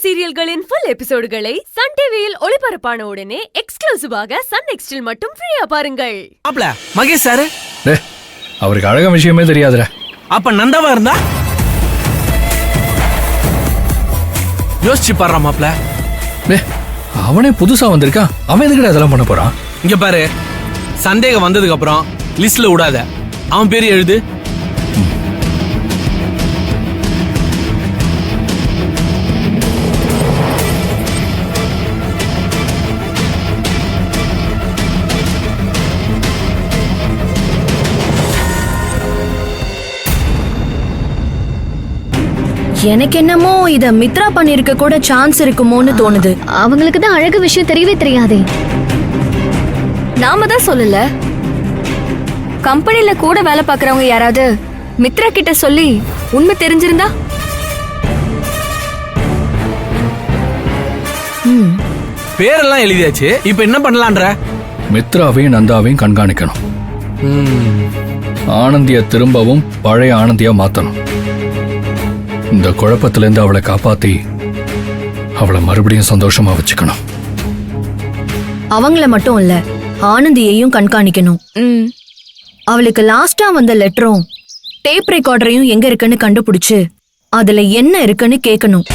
சீரியல்களின் full எபிசோடுகளை Sun டிவியில் ஒளிபரப்பான உடனே எக்ஸ்க்ளூசிவாக சன் நெக்ஸ்டில் மட்டும் ஃப்ரீயா பாருங்கள். மாப்ள மகேஷ் சார் அவருக்கு அழக விஷயமே தெரியாதுடா. அப்ப நந்தாவா இருந்தா யோசிச்சு பாடுறா மாப்ள. அவனே புதுசா வந்திருக்கான், அவன் எதுக்குடா இதெல்லாம் பண்ண போறான்? இங்க பாரு, சந்தேகம் வந்ததுக்கு அப்புறம் லிஸ்ட்ல விடாத, அவன் பேரு எழுது. எனக்கு என்னமோ இத மித்ரா பண்ணிருக்க கூட சான்ஸ் இருக்குமோன்னு தோணுது. அவங்களுக்கு தான் அழகு விஷயம் தெரியவே தெரியாதே. நாம தான் சொல்லல. கம்பெனில கூட வேலை பார்க்கறவங்க யாராவது மித்ரா கிட்ட சொல்லி உண்மை தெரிஞ்சிருந்தா? பேரெல்லாம் எழுதியாச்சு, இப்ப என்ன பண்ணலான்ற? மித்ராவையும் நந்தாவையும் கண்காணிக்கணும். ஆனந்திய திரும்பவும் பழைய ஆனந்தியா மாத்தணும். இந்த குழப்பத்திலிருந்து அவளை காப்பாத்தி அவளை மறுபடியும் சந்தோஷமா வச்சுக்கணும். அவங்கள மட்டும் இல்ல, ஆனந்தியையும் கண்காணிக்கணும். அவளுக்கு லாஸ்டா வந்த லெட்டரும் டேப் ரெக்கார்டரையும் எங்க இருக்குன்னு கண்டுபிடிச்சு அதுல என்ன இருக்குன்னு கேட்கணும்.